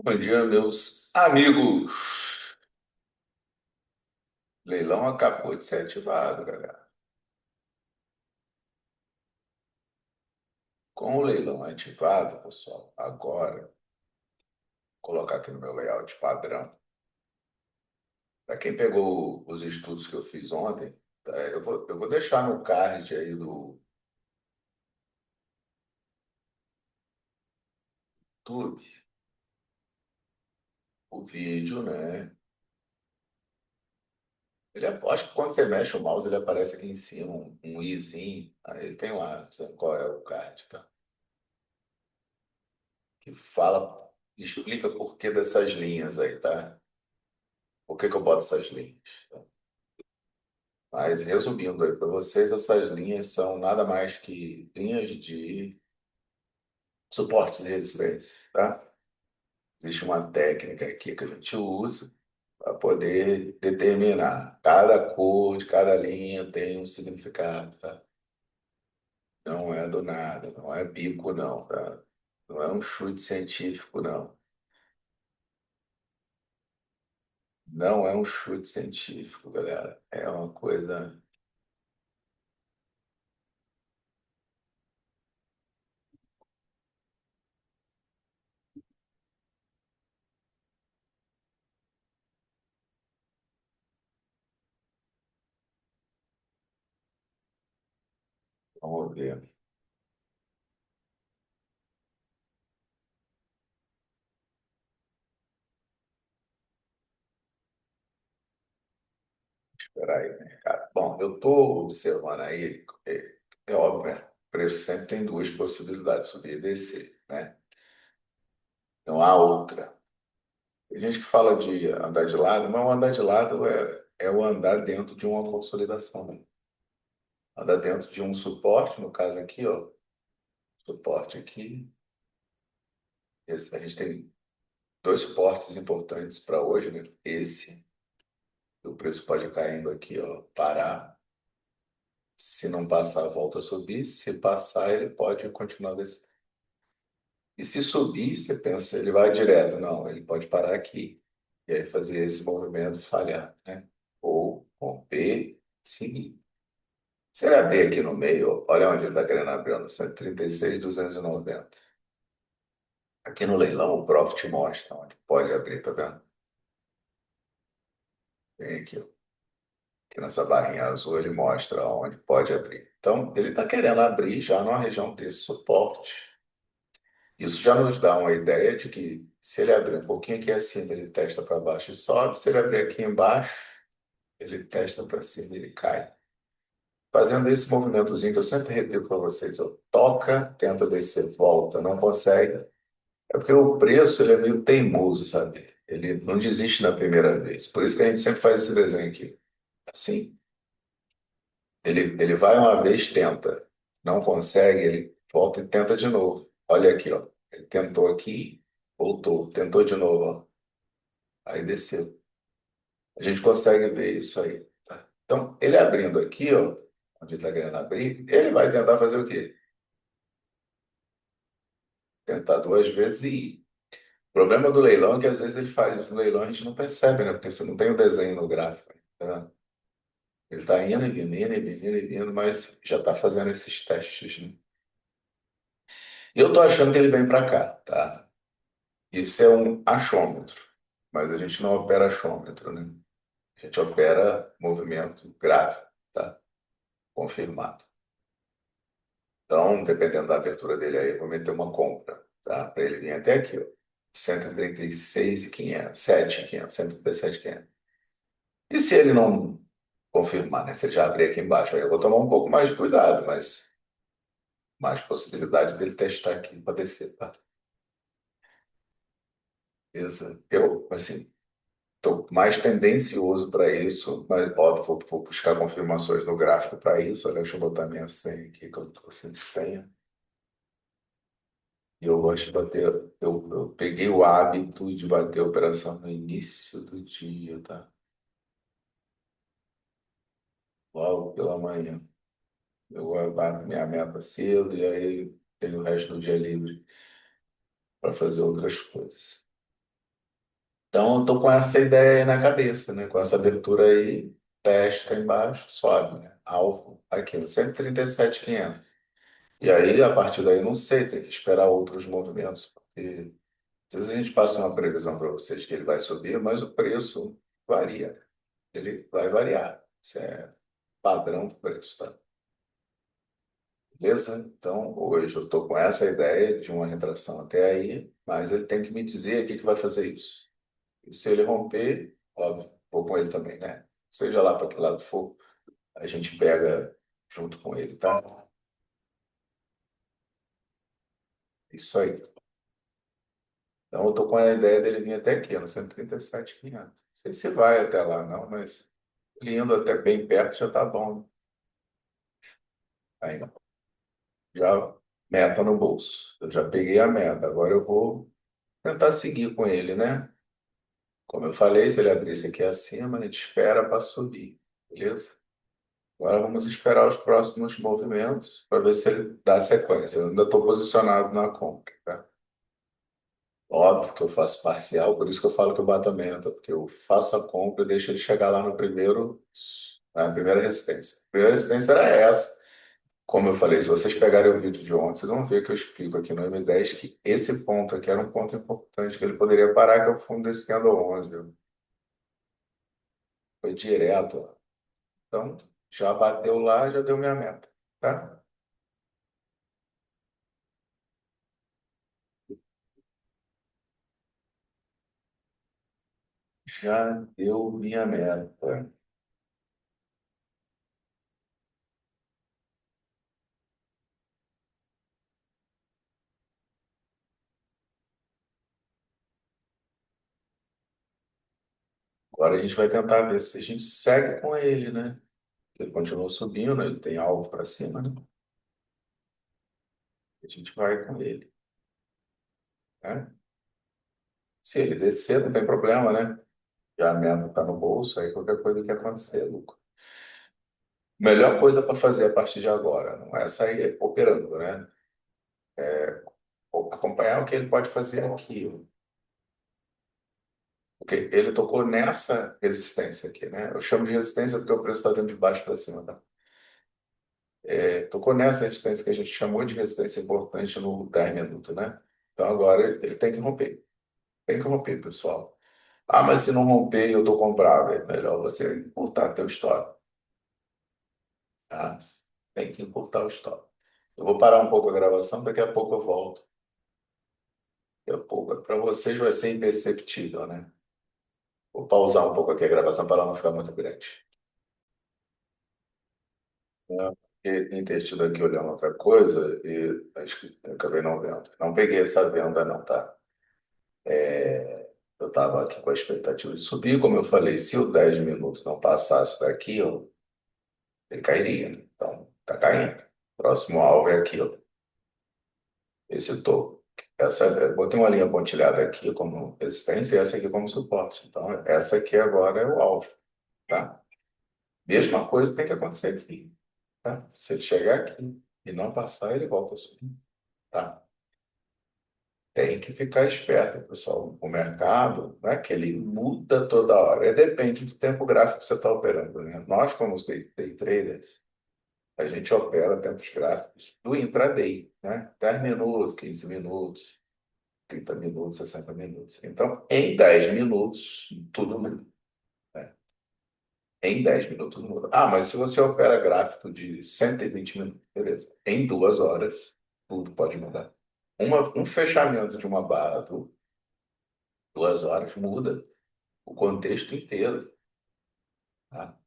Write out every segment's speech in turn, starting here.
Bom dia, meus amigos. Leilão acabou de ser ativado, galera. Com o leilão ativado, pessoal, agora, vou colocar aqui no meu layout padrão. Para quem pegou os estudos que eu fiz ontem, tá, eu vou deixar no card aí do YouTube o vídeo, né? Acho que quando você mexe o mouse, ele aparece aqui em cima, um izinho. Aí ele tem lá, sabe qual é o card, tá? Que fala, explica por que dessas linhas aí, tá? Por que que eu boto essas linhas? Tá? Mas, resumindo aí para vocês, essas linhas são nada mais que linhas de suportes e resistência, tá? Existe uma técnica aqui que a gente usa para poder determinar. Cada cor de cada linha tem um significado, tá? Não é do nada, não é bico, não, tá? Não é um chute científico, não. Não é um chute científico, galera. É uma coisa. Vamos ver. Espera aí, mercado. Bom, eu estou observando aí, é óbvio, né? O preço sempre tem duas possibilidades, subir e descer, né? Não há outra. Tem gente que fala de andar de lado, mas o andar de lado é o andar dentro de uma consolidação, né? Andar dentro de um suporte, no caso aqui, ó, suporte aqui. A gente tem dois suportes importantes para hoje, né? Esse, o preço pode ir caindo aqui, ó, parar. Se não passar, volta a subir. Se passar, ele pode continuar descendo. E se subir, você pensa, ele vai direto. Não, ele pode parar aqui. E aí fazer esse movimento falhar, né? Ou romper, seguir. Se ele abrir aqui no meio, olha onde ele está querendo abrir, no 136.290. Aqui no leilão, o Profit mostra onde pode abrir, tá vendo? Tem aqui, ó. Aqui nessa barrinha azul, ele mostra onde pode abrir. Então, ele está querendo abrir já numa região desse suporte. Isso já nos dá uma ideia de que se ele abrir um pouquinho aqui acima, ele testa para baixo e sobe. Se ele abrir aqui embaixo, ele testa para cima e ele cai. Fazendo esse movimentozinho que eu sempre repito para vocês, ó, toca, tenta descer, volta, não consegue. É porque o preço ele é meio teimoso, sabe? Ele não desiste na primeira vez. Por isso que a gente sempre faz esse desenho aqui. Assim, ele vai uma vez, tenta. Não consegue, ele volta e tenta de novo. Olha aqui, ó. Ele tentou aqui, voltou, tentou de novo, ó. Aí desceu. A gente consegue ver isso aí, tá? Então, ele abrindo aqui, ó, onde ele está querendo abrir, ele vai tentar fazer o quê? Tentar duas vezes e ir. O problema do leilão é que às vezes ele faz isso no leilão e a gente não percebe, né? Porque você não tem o desenho no gráfico, tá? Ele está indo e vindo, indo e vindo, indo e vindo, mas já está fazendo esses testes, né? Eu tô achando que ele vem para cá, tá? Isso é um achômetro, mas a gente não opera achômetro, né? A gente opera movimento gráfico, tá? Confirmado. Então, dependendo da abertura dele aí, eu vou meter uma compra, tá? Para ele vir até aqui, ó. 136.500, 7.500, 137.500. E se ele não confirmar, né? Se ele já abrir aqui embaixo, aí eu vou tomar um pouco mais de cuidado, mas mais possibilidade dele testar aqui para descer, tá? Beleza? Eu, assim, estou mais tendencioso para isso, mas óbvio, vou buscar confirmações no gráfico para isso. Olha, deixa eu botar minha senha aqui, que eu estou sem senha. E eu gosto de bater. Eu peguei o hábito de bater a operação no início do dia, tá? Logo pela manhã. Eu bato minha meta cedo e aí tenho o resto do dia livre para fazer outras coisas. Então, eu tô com essa ideia aí na cabeça, né? Com essa abertura aí, testa embaixo, sobe, né? Alvo aqui no 137.500. E aí, a partir daí, eu não sei, tem que esperar outros movimentos, porque às vezes a gente passa uma previsão para vocês que ele vai subir, mas o preço varia. Ele vai variar. Isso é padrão do preço, tá? Beleza? Então, hoje eu estou com essa ideia de uma retração até aí, mas ele tem que me dizer o que que vai fazer isso. E se ele romper, óbvio, vou com ele também, né? Seja lá para que lado for, a gente pega junto com ele, tá? Isso aí. Então, eu tô com a ideia dele vir até aqui, no 137.500. Não sei se vai até lá, não, mas ele indo até bem perto já tá bom, né? Aí, já meta no bolso. Eu já peguei a meta, agora eu vou tentar seguir com ele, né? Como eu falei, se ele abrir isso aqui acima, a gente espera para subir, beleza? Agora vamos esperar os próximos movimentos para ver se ele dá sequência. Eu ainda estou posicionado na compra, tá? Óbvio que eu faço parcial, por isso que eu falo que eu bato a meta, porque eu faço a compra e deixo ele chegar lá no primeiro, na primeira resistência. A primeira resistência era essa. Como eu falei, se vocês pegarem o vídeo de ontem, vocês vão ver que eu explico aqui no M10 que esse ponto aqui era um ponto importante, que ele poderia parar, que é o fundo desse candle 11. Foi direto lá. Então, já bateu lá, já deu minha meta, tá? Já deu minha meta. Agora a gente vai tentar ver se a gente segue com ele, né? Ele continua subindo, ele tem alvo para cima, né? A gente vai com ele, né? Se ele descer, não tem problema, né? Já a meta está no bolso, aí qualquer coisa que acontecer, lucro. Melhor coisa para fazer a partir de agora, não é sair operando, né? Acompanhar o que ele pode fazer aqui. Porque ele tocou nessa resistência aqui, né? Eu chamo de resistência porque o preço está vindo de baixo para cima, tá? Tocou nessa resistência que a gente chamou de resistência importante no 10 minutos, né? Então agora ele tem que romper. Tem que romper, pessoal. Ah, mas se não romper, eu tô comprável. É melhor você encurtar teu estoque. Tá? Tem que encurtar o estoque. Eu vou parar um pouco a gravação, daqui a pouco eu volto. Daqui a pouco, para vocês vai ser imperceptível, né? Vou pausar um pouco aqui a gravação para ela não ficar muito grande. Né? E intestino aqui olhando outra coisa e acho que eu acabei não vendo. Não peguei essa venda, não, tá? Eu estava aqui com a expectativa de subir, como eu falei, se o 10 minutos não passasse daqui, ele cairia, né? Então, tá caindo. Próximo alvo é aquilo, esse topo. Eu botei uma linha pontilhada aqui como resistência e essa aqui como suporte. Então, essa aqui agora é o alvo, tá? Mesma coisa tem que acontecer aqui, tá? Se ele chegar aqui e não passar, ele volta a subir, tá? Tem que ficar esperto, pessoal. O mercado não é que ele muda toda hora, depende do tempo gráfico que você está operando, né? Nós, como os day traders, a gente opera tempos gráficos do intraday, né? 10 minutos, 15 minutos, 30 minutos, 60 minutos. Então, em 10 minutos, tudo muda, né? Em 10 minutos tudo muda. Ah, mas se você opera gráfico de 120 minutos, beleza. Em 2 horas, tudo pode mudar. Um fechamento de uma barra, 2 horas, muda o contexto inteiro, tá?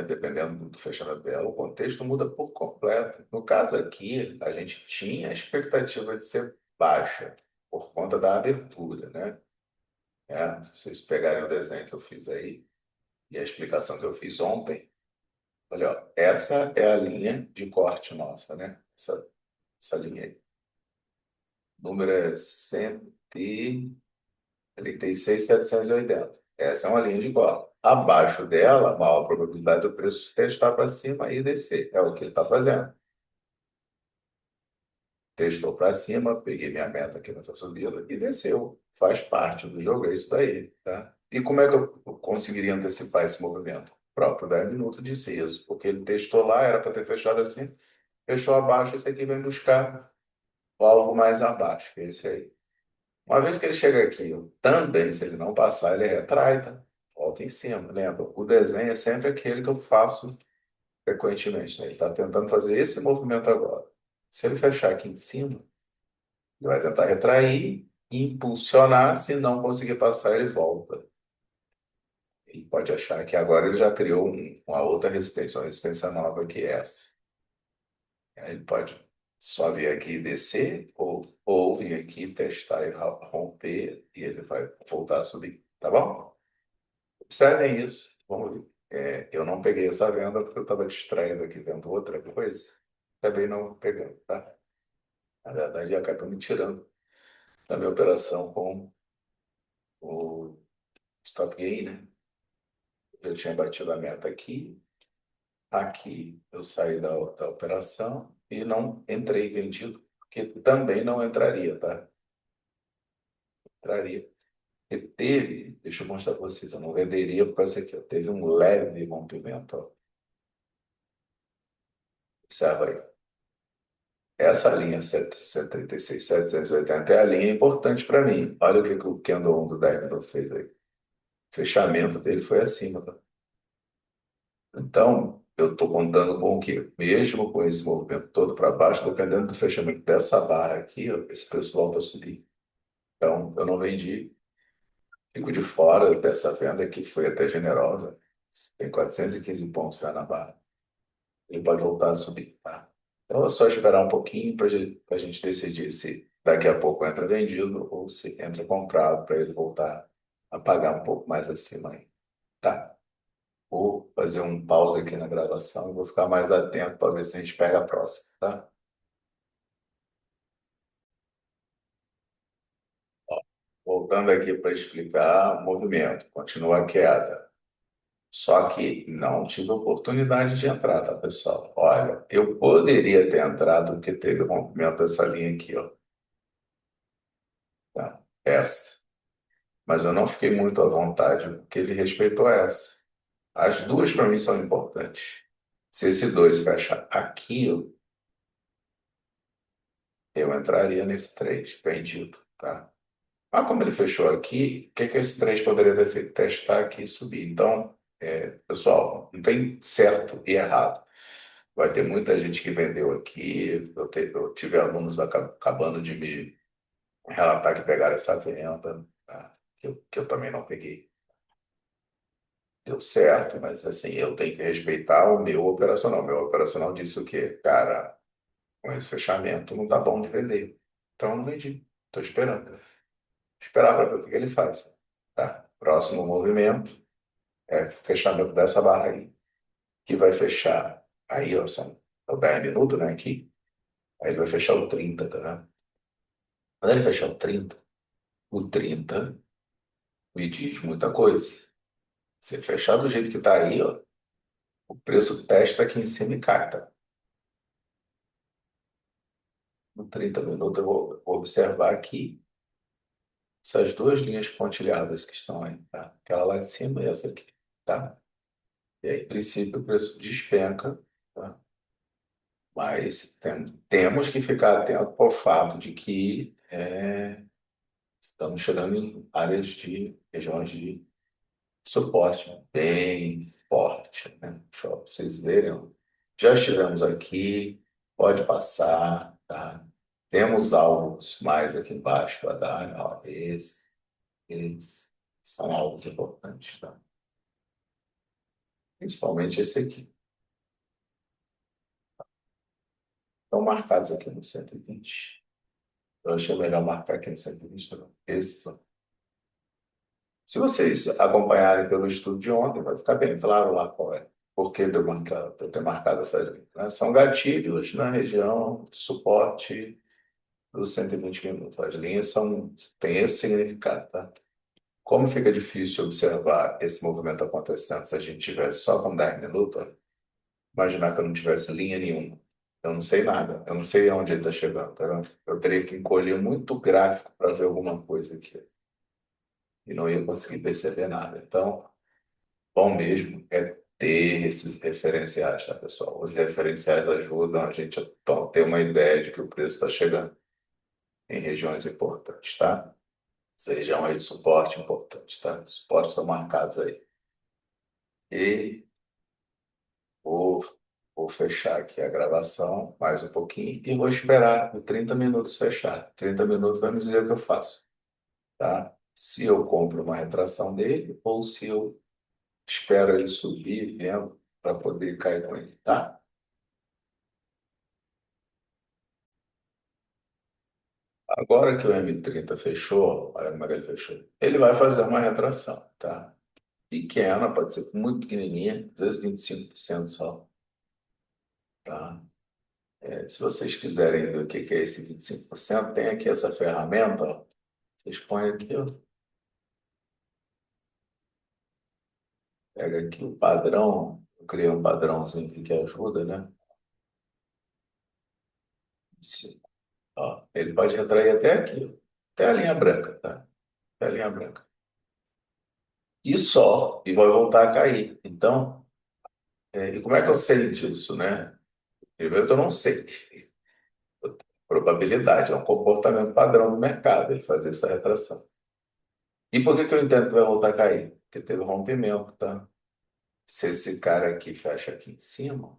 Dependendo do fechamento dela, o contexto muda por completo. No caso aqui, a gente tinha a expectativa de ser baixa por conta da abertura, né? Se vocês pegarem o desenho que eu fiz aí e a explicação que eu fiz ontem, olha, ó, essa é a linha de corte nossa, né? Essa linha aí. Número é 136.780. Essa é uma linha de corte. Abaixo dela, a maior probabilidade do preço testar para cima e descer. É o que ele está fazendo. testou para cima, peguei minha meta aqui nessa subida e desceu. Faz parte do jogo, é isso daí, tá? E como é que eu conseguiria antecipar esse movimento? O próprio 10 minutos disse isso, porque ele testou lá, era para ter fechado assim, fechou abaixo, esse aqui vem buscar o alvo mais abaixo, que é esse aí. Uma vez que ele chega aqui, também, se ele não passar, ele retrai, tá? Volta em cima, lembra? O desenho é sempre aquele que eu faço frequentemente, né? Ele está tentando fazer esse movimento agora. Se ele fechar aqui em cima, ele vai tentar retrair, impulsionar, se não conseguir passar, ele volta. Ele pode achar que agora ele já criou uma outra resistência, uma resistência nova que é essa. Aí ele pode só vir aqui e descer, ou vir aqui testar e romper, e ele vai voltar a subir, tá bom? Observem isso. Vamos ver. Eu não peguei essa venda porque eu estava distraído aqui vendo outra coisa. Acabei não pegando, tá? Na verdade, acabou me tirando da minha operação com o stop gain, né? Eu tinha batido a meta aqui, aqui eu saí da operação e não entrei vendido, porque também não entraria, tá? Entraria. E teve, deixa eu mostrar para vocês, eu não venderia por causa aqui, ó, teve um leve rompimento, ó. Observa aí. Essa linha 136, 780 é a linha importante para mim. Olha o que o Candle 1 do 10 minutos fez aí. O fechamento dele foi acima, tá? Então, eu estou contando com o quê? Mesmo com esse movimento todo para baixo, dependendo do fechamento dessa barra aqui, ó, esse preço volta a subir. Então, eu não vendi, fico de fora dessa venda que foi até generosa. Tem 415 pontos já na barra. Ele pode voltar a subir, tá? Então, é só esperar um pouquinho para a gente decidir se daqui a pouco entra vendido ou se entra comprado para ele voltar a pagar um pouco mais acima aí, tá? Vou fazer um pause aqui na gravação e vou ficar mais atento para ver se a gente pega a próxima, tá? Voltando aqui para explicar o movimento, continua a queda. Só que não tive oportunidade de entrar, tá, pessoal? Olha, eu poderia ter entrado porque teve o rompimento dessa linha aqui, ó. Tá? Essa. Mas eu não fiquei muito à vontade porque ele respeitou essa. As duas para mim são importantes. Se esse dois fecha aqui, eu entraria nesse três, vendido, tá? Mas como ele fechou aqui, o que que esse 3 poderia ter feito? Testar aqui e subir. Então, pessoal, não tem certo e errado. Vai ter muita gente que vendeu aqui. Eu tive alunos acabando de me relatar que pegaram essa venda, tá? Que eu também não peguei. Deu certo, mas assim, eu tenho que respeitar o meu operacional. Meu operacional disse o quê? Cara, com esse fechamento não tá bom de vender. Então, eu não vendi. Estou esperando. Esperar para ver o que ele faz. Tá? Próximo movimento é fechamento dessa barra aí, que vai fechar aí, ó, são é o 10 minutos, né, aqui. Aí ele vai fechar o 30, tá vendo? Quando ele fechar o 30 me diz muita coisa. Se fechar do jeito que tá aí, ó, o preço testa aqui em cima e cai, tá? No 30 minutos eu vou observar aqui essas duas linhas pontilhadas que estão aí, tá? Aquela lá de cima e essa aqui, tá? E aí, em princípio, o preço despenca, tá? Mas temos que ficar atento ao fato de que estamos chegando em áreas de regiões de suporte bem forte, né? Só para vocês verem, ó. Já estivemos aqui, pode passar, tá? Temos alvos mais aqui embaixo para dar, né? Ó, esses são alvos importantes, tá? Principalmente esse aqui. Estão marcados aqui no 120. Eu achei melhor marcar aqui no 120, não. Esses, ó. Se vocês acompanharem pelo estudo de ontem, vai ficar bem claro lá qual é. Por que de eu ter marcado essa linha, né? São gatilhos na região de suporte dos 120 minutos. As linhas têm esse significado, tá? Como fica difícil observar esse movimento acontecendo se a gente tivesse só com 10 minutos, imaginar que eu não tivesse linha nenhuma. Eu não sei nada. Eu não sei aonde ele está chegando, tá vendo? Eu teria que encolher muito gráfico para ver alguma coisa aqui. E não ia conseguir perceber nada. Então, bom mesmo é ter esses referenciais, tá, pessoal? Os referenciais ajudam a gente a ter uma ideia de que o preço está chegando em regiões importantes, tá? Essa região aí de suporte importante, tá? Suportes estão marcados aí. E vou, vou fechar aqui a gravação mais um pouquinho e vou esperar por 30 minutos fechar. 30 minutos vai me dizer o que eu faço, tá? Se eu compro uma retração dele ou se eu espero ele subir vendo para poder cair com ele, tá? Agora que o M30 fechou, olha como é que ele fechou. Ele vai fazer uma retração, tá? Pequena, pode ser muito pequenininha, às vezes 25% só, tá? Se vocês quiserem ver o que que é esse 25%, tem aqui essa ferramenta, ó. Vocês põem aqui, ó. Pega aqui o padrão, eu criei um padrãozinho aqui que ajuda, né? Ó, ele pode retrair até aqui, ó. Até a linha branca, tá? Até a linha branca. E só, e vai voltar a cair. Então, e como é que eu sei disso, né? Primeiro que eu não sei. Probabilidade, é um comportamento padrão do mercado, ele fazer essa retração. E por que que eu entendo que vai voltar a cair? Porque teve um rompimento, tá? Se esse cara aqui fecha aqui em cima,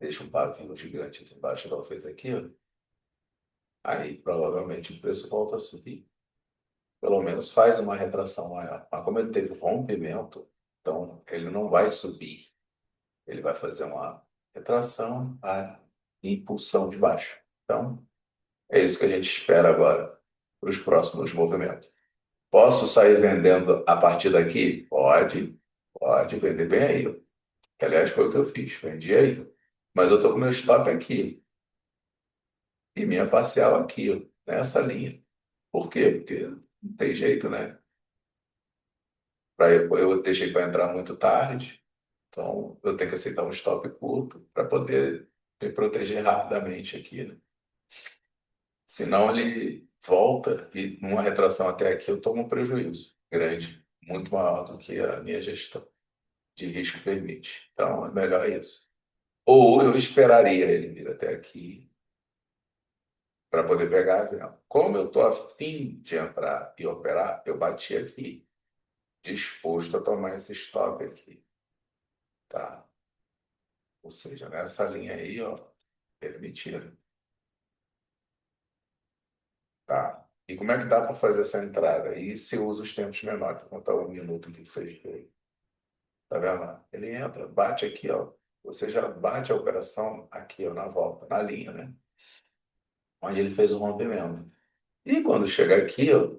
deixa um pavio gigante aqui embaixo, igual fez aqui, ó, aí provavelmente o preço volta a subir. Pelo menos faz uma retração maior. Mas como ele teve rompimento, então ele não vai subir. Ele vai fazer uma retração, a impulsão de baixo. Então, é isso que a gente espera agora para os próximos movimentos. Posso sair vendendo a partir daqui? Pode, pode vender bem aí, ó. Que, aliás, foi o que eu fiz, vendi aí. Mas eu estou com meu stop aqui e minha parcial aqui, ó, nessa linha. Por quê? Porque não tem jeito, né? Eu deixei para entrar muito tarde, então eu tenho que aceitar um stop curto para poder me proteger rapidamente aqui, né? Senão ele volta e numa retração até aqui eu tomo um prejuízo grande, muito maior do que a minha gestão de risco permite. Então, é melhor isso. Ou eu esperaria ele vir até aqui para poder pegar a venda. Como eu estou afim de entrar e operar, eu bati aqui, disposto a tomar esse stop aqui, tá? Ou seja, nessa linha aí, ó, ele me tira, tá? E como é que dá para fazer essa entrada? E se eu uso os tempos menores? Vou contar um minuto aqui para vocês verem. Tá vendo? Ele entra, bate aqui, ó. Você já bate a operação aqui, ó, na volta, na linha, né? Onde ele fez o rompimento. E quando chega aqui, ó,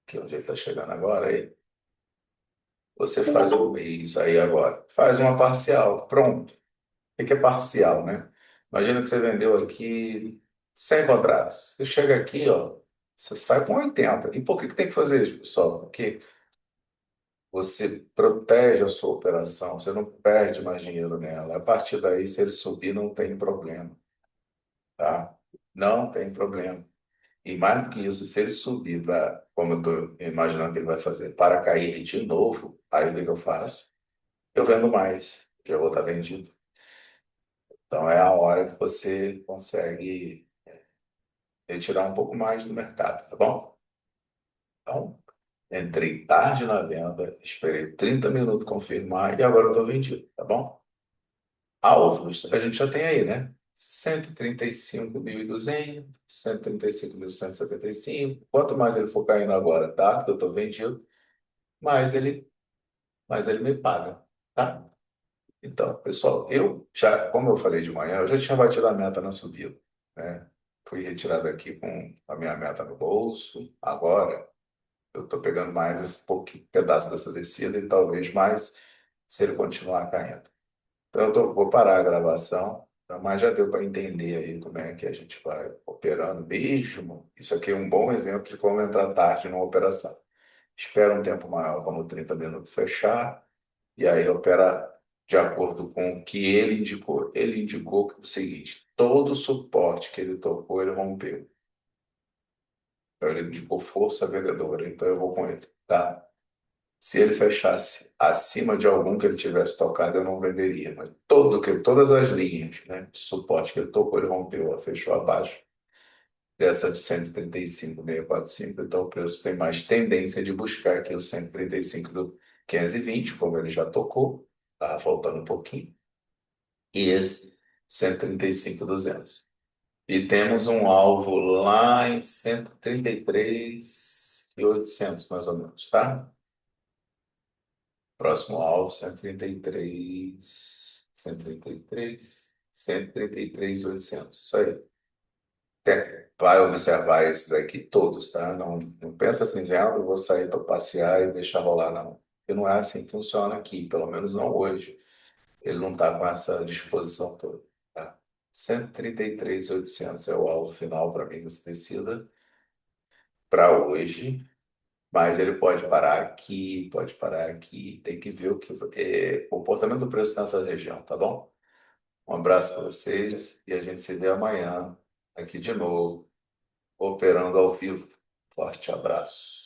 que é onde ele está chegando agora, aí, você faz isso aí agora. Faz uma parcial. Pronto. O que é parcial, né? Imagina que você vendeu aqui 100 contratos. Você chega aqui, ó, você sai com 80. E por que que tem que fazer isso, pessoal? Porque você protege a sua operação, você não perde mais dinheiro nela. A partir daí, se ele subir, não tem problema, tá? Não tem problema. E mais do que isso, se ele subir para, como eu estou imaginando que ele vai fazer, para cair de novo, aí o que que eu faço? Eu vendo mais, já vou estar vendido. Então é a hora que você consegue retirar um pouco mais do mercado, tá bom? Então, entrei tarde na venda, esperei 30 minutos confirmar e agora eu estou vendido, tá bom? Alvos, a gente já tem aí, né? 135.200, 135.175. Quanto mais ele for caindo agora, tá? Que eu estou vendido, mais ele me paga, tá? Então, pessoal, eu já, como eu falei de manhã, eu já tinha batido a meta na subida, né? Fui retirado aqui com a minha meta no bolso. Agora, eu estou pegando mais esse pouquinho, pedaço dessa descida e talvez mais se ele continuar caindo. Então, vou parar a gravação, tá? Mas já deu para entender aí como é que a gente vai operando mesmo. Isso aqui é um bom exemplo de como entrar tarde numa operação. Espera um tempo maior, como 30 minutos fechar, e aí opera de acordo com o que ele indicou. Ele indicou que o seguinte: todo o suporte que ele tocou, ele rompeu. Então, ele indicou força vendedora, então eu vou com ele, tá? Se ele fechasse acima de algum que ele tivesse tocado, eu não venderia. Mas todas as linhas, né, de suporte que ele tocou, ele rompeu, ó, fechou abaixo dessa de 135,645. Então o preço tem mais tendência de buscar aqui o 135 do 520, como ele já tocou, estava faltando um pouquinho, e esse 135,200. E temos um alvo lá em 133,800, mais ou menos, tá? Próximo alvo, 133, 133, 133,800. Isso aí. Vai observar esses aqui todos, tá? Não pensa assim, vendo, vou sair para passear e deixar rolar, não. Porque não é assim que funciona aqui, pelo menos não hoje. Ele não está com essa disposição toda, tá? 133,800 é o alvo final para mim nesse descida para hoje. Mas ele pode parar aqui, tem que ver o que é, o comportamento do preço nessa região, tá bom? Um abraço para vocês e a gente se vê amanhã aqui de novo, operando ao vivo. Forte abraço.